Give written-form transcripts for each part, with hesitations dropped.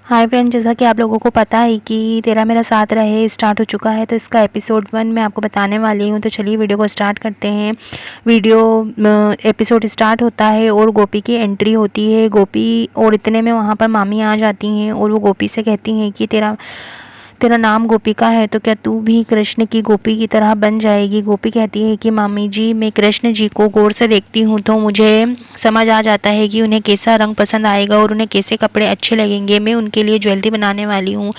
Hi friend, जैसा कि आप लोगों को पता है कि तेरा मेरा साथ रहे स्टार्ट हो चुका है, तो इसका एपिसोड 1 मैं आपको बताने वाली हूँ। तो चलिए वीडियो को स्टार्ट करते हैं। वीडियो एपिसोड स्टार्ट होता है और गोपी की एंट्री होती है। गोपी और इतने में वहाँ पर मामी आ जाती हैं और वो गोपी से कहती हैं कि तेरा तेरा नाम गोपिका है, तो क्या तू भी कृष्ण की गोपी की तरह बन जाएगी। गोपी कहती है कि मामी जी, मैं कृष्ण जी को गौर से देखती हूँ तो मुझे समझ आ जाता है कि उन्हें कैसा रंग पसंद आएगा और उन्हें कैसे कपड़े अच्छे लगेंगे। मैं उनके लिए ज्वेलरी बनाने वाली हूँ।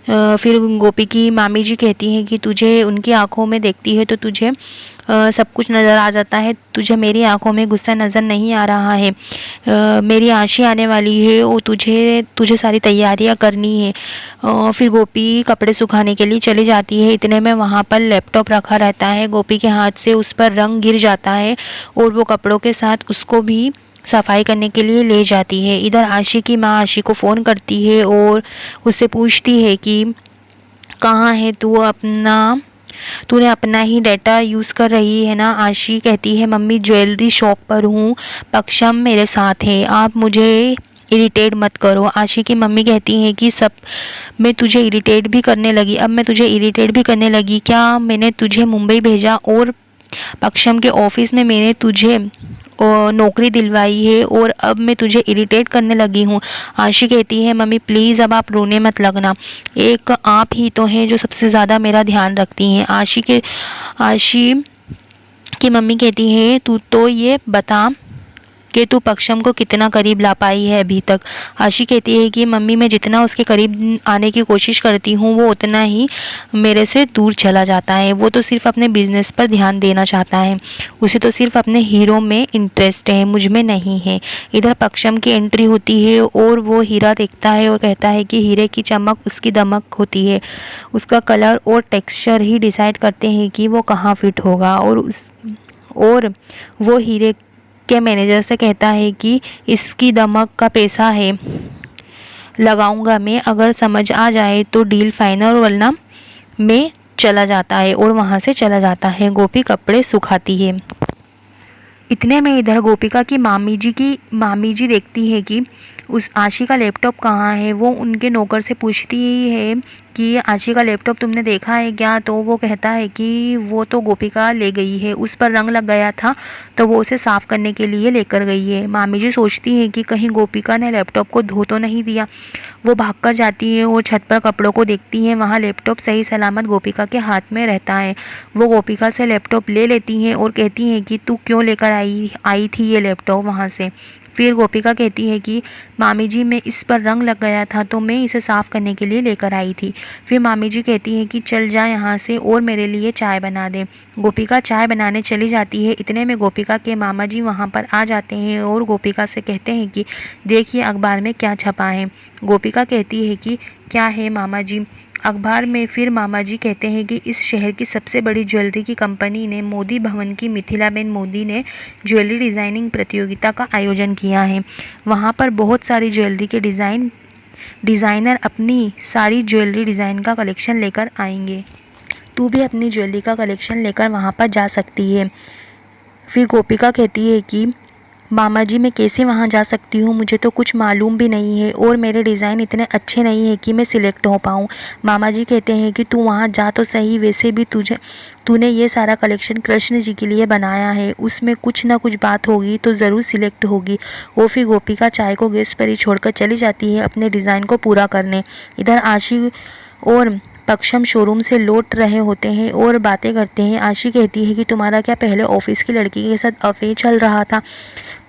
फिर गोपी की मामी जी कहती हैं कि तुझे उनकी आंखों में देखती है तो तुझे सब कुछ नज़र आ जाता है, तुझे मेरी आंखों में गुस्सा नज़र नहीं आ रहा है। मेरी आशी आने वाली है और तुझे सारी तैयारियां करनी है। फिर गोपी कपड़े सुखाने के लिए चली जाती है। इतने में वहाँ पर लैपटॉप रखा रहता है। गोपी के हाथ से उस पर रंग गिर जाता है और वो कपड़ों के साथ उसको भी सफाई करने के लिए ले जाती है। इधर आशी की माँ आशी को फ़ोन करती है और उससे पूछती है कि कहाँ है तू, तूने अपना ही डाटा यूज़ कर रही है ना। आशी कहती है मम्मी ज्वेलरी शॉप पर हूँ, पक्षम मेरे साथ है, आप मुझे इरिटेट मत करो। आशी की मम्मी कहती हैं कि सब मैं तुझे इरिटेट भी करने लगी, अब मैं तुझे इरिटेट भी करने लगी क्या। मैंने तुझे मुंबई भेजा और पक्षम के ऑफिस में मैंने तुझे नौकरी दिलवाई है और अब मैं तुझे इरिटेट करने लगी हूँ। आशी कहती है मम्मी प्लीज़ अब आप रोने मत लगना, एक आप ही तो हैं जो सबसे ज़्यादा मेरा ध्यान रखती हैं। आशी की मम्मी कहती है तू तो ये बता कि तू पक्षम को कितना करीब ला पाई है अभी तक। आशी कहती है कि मम्मी मैं जितना उसके करीब आने की कोशिश करती हूँ वो उतना ही मेरे से दूर चला जाता है। वो तो सिर्फ अपने बिजनेस पर ध्यान देना चाहता है, उसे तो सिर्फ अपने हीरो में इंटरेस्ट है, मुझ में नहीं है। इधर पक्षम की एंट्री होती है और वो हीरा देखता है और कहता है कि हीरे की चमक उसकी दमक होती है, उसका कलर और टेक्सचर ही डिसाइड करते हैं कि वो कहाँ फिट होगा। और वो हीरे के मैनेजर से कहता है कि इसकी दमक का पैसा है, लगाऊंगा मैं, अगर समझ आ जाए तो डील फाइनल, वरना मैं चला जाता है और वहाँ से चला जाता है। गोपी कपड़े सुखाती है। इतने में इधर गोपिका की मामी जी देखती है कि उस आशी का लैपटॉप कहाँ है। वो उनके नौकर से पूछती है कि आशी का लैपटॉप तुमने देखा है क्या। तो वो कहता है कि वो तो गोपिका ले गई है, उस पर रंग लग गया था तो वो उसे साफ़ करने के लिए लेकर गई है। मामी जी सोचती है कि कहीं गोपिका ने लैपटॉप को धो तो नहीं दिया। वो भागकर जाती है और छत पर कपड़ों को देखती है, वहाँ लैपटॉप सही सलामत गोपिका के हाथ में रहता है। वो गोपिका से लैपटॉप ले लेती हैं और कहती हैं कि तू क्यों लेकर आई थी ये लैपटॉप वहाँ से। फिर गोपिका कहती है कि मामी जी मैं इस पर रंग लग गया था तो मैं इसे साफ़ करने के लिए लेकर आई थी। फिर मामी जी कहती है कि चल जा यहाँ से और मेरे लिए चाय बना दे। गोपिका चाय बनाने चली जाती है। इतने में गोपिका के मामा जी वहाँ पर आ जाते हैं और गोपिका से कहते हैं कि देखिए अखबार में क्या छपा है। गोपिका कहती है कि क्या है मामा जी अखबार में। फिर मामा जी कहते हैं कि इस शहर की सबसे बड़ी ज्वेलरी की कंपनी ने मोदी भवन की मिथिलाबेन मोदी ने ज्वेलरी डिज़ाइनिंग प्रतियोगिता का आयोजन किया है। वहाँ पर बहुत सारी ज्वेलरी के डिज़ाइनर अपनी सारी ज्वेलरी डिज़ाइन का कलेक्शन लेकर आएंगे। तू भी अपनी ज्वेलरी का कलेक्शन लेकर वहाँ पर जा सकती है। फिर गोपिका कहती है कि मामा जी मैं कैसे वहाँ जा सकती हूँ, मुझे तो कुछ मालूम भी नहीं है और मेरे डिज़ाइन इतने अच्छे नहीं है कि मैं सिलेक्ट हो पाऊँ। मामा जी कहते हैं कि तू वहाँ जा तो सही, वैसे भी तूने ये सारा कलेक्शन कृष्ण जी के लिए बनाया है, उसमें कुछ ना कुछ बात होगी तो ज़रूर सिलेक्ट होगी। वो फिर गोपिका चाय को गैस पर ही छोड़कर चली जाती है अपने डिज़ाइन को पूरा करने। इधर आशी और पक्षम शोरूम से लौट रहे होते हैं और बातें करते हैं। आशी कहती है कि तुम्हारा क्या पहले ऑफिस की लड़की के साथ अफेयर चल रहा था,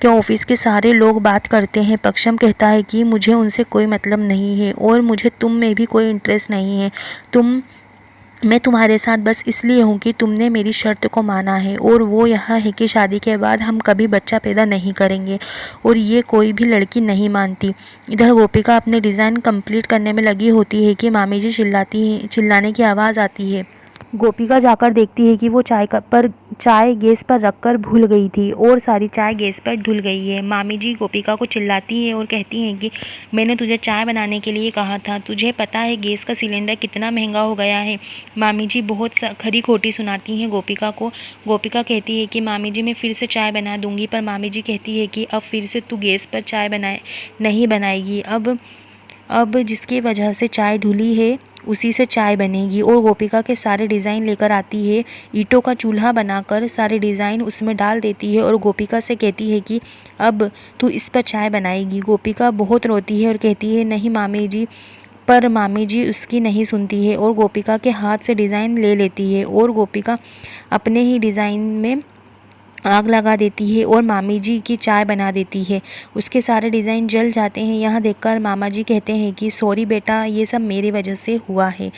क्या ऑफिस के सारे लोग बात करते हैं। पक्षम कहता है कि मुझे उनसे कोई मतलब नहीं है और मुझे तुम में भी कोई इंटरेस्ट नहीं है। मैं तुम्हारे साथ बस इसलिए हूँ कि तुमने मेरी शर्त को माना है और वो यह है कि शादी के बाद हम कभी बच्चा पैदा नहीं करेंगे और ये कोई भी लड़की नहीं मानती। इधर गोपिका अपने डिज़ाइन कंप्लीट करने में लगी होती है कि मामी जी चिल्लाने की आवाज़ आती है। गोपिका जाकर देखती है कि वो चाय गैस पर रखकर भूल गई थी और सारी चाय गैस पर धुल गई है। मामी जी गोपिका को चिल्लाती है और कहती हैं कि मैंने तुझे चाय बनाने के लिए कहा था, तुझे पता है गैस का सिलेंडर कितना महंगा हो गया है। मामी जी बहुत खरी खोटी सुनाती हैं गोपिका को। गोपिका कहती है कि मामी जी मैं फिर से चाय बना दूंगी, पर मामी जी कहती है कि अब फिर से तू गैस पर चाय नहीं बनाएगी, अब अब जिसकी वजह से चाय ढुली है उसी से चाय बनेगी। और गोपिका के सारे डिज़ाइन लेकर आती है, ईंटों का चूल्हा बनाकर सारे डिज़ाइन उसमें डाल देती है और गोपिका से कहती है कि अब तू इस पर चाय बनाएगी। गोपिका बहुत रोती है और कहती है नहीं मामी जी, पर मामी जी उसकी नहीं सुनती है और गोपिका के हाथ से डिज़ाइन ले लेती है और गोपिका अपने ही डिज़ाइन में आग लगा देती है और मामी जी की चाय बना देती है। उसके सारे डिज़ाइन जल जाते हैं। यहाँ देखकर मामा जी कहते हैं कि सॉरी बेटा, ये सब मेरी वजह से हुआ है,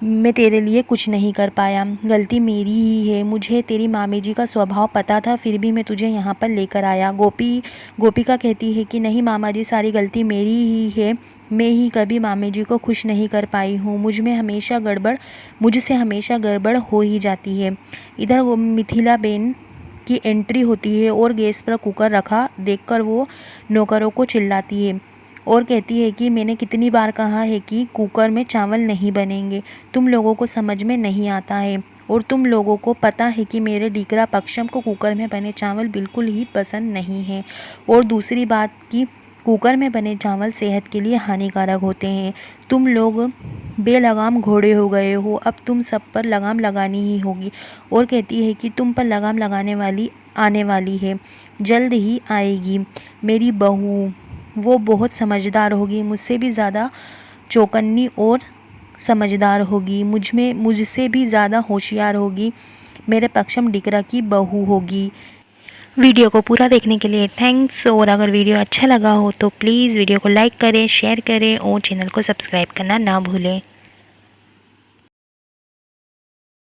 मैं तेरे लिए कुछ नहीं कर पाया, गलती मेरी ही है। मुझे तेरी मामी जी का स्वभाव पता था, फिर भी मैं तुझे यहाँ पर लेकर आया। गोपिका कहती है कि नहीं मामा जी, सारी गलती मेरी ही है, मैं ही कभी मामी जी को खुश नहीं कर पाई हूँ। मुझसे हमेशा गड़बड़ हो ही जाती है। इधर वो मिथिला बेन की एंट्री होती है और गैस पर कुकर रखा देखकर वो नौकरों को चिल्लाती है और कहती है कि मैंने कितनी बार कहा है कि कुकर में चावल नहीं बनेंगे, तुम लोगों को समझ में नहीं आता है। और तुम लोगों को पता है कि मेरे डीकरा पक्षम को कुकर में बने चावल बिल्कुल ही पसंद नहीं है। और दूसरी बात कि कुकर में बने चावल सेहत के लिए हानिकारक होते हैं। तुम लोग बेलगाम घोड़े हो गए हो, अब तुम सब पर लगाम लगानी ही होगी। और कहती है कि तुम पर लगाम लगाने वाली आने वाली है, जल्द ही आएगी मेरी बहू। वो बहुत समझदार होगी, मुझसे भी ज़्यादा चौकन्नी और समझदार होगी, मुझसे भी ज़्यादा होशियार होगी, मेरे पक्षम डिकरा की बहू होगी। वीडियो को पूरा देखने के लिए थैंक्स। और अगर वीडियो अच्छा लगा हो तो प्लीज़ वीडियो को लाइक करें, शेयर करें और चैनल को सब्सक्राइब करना ना भूलें।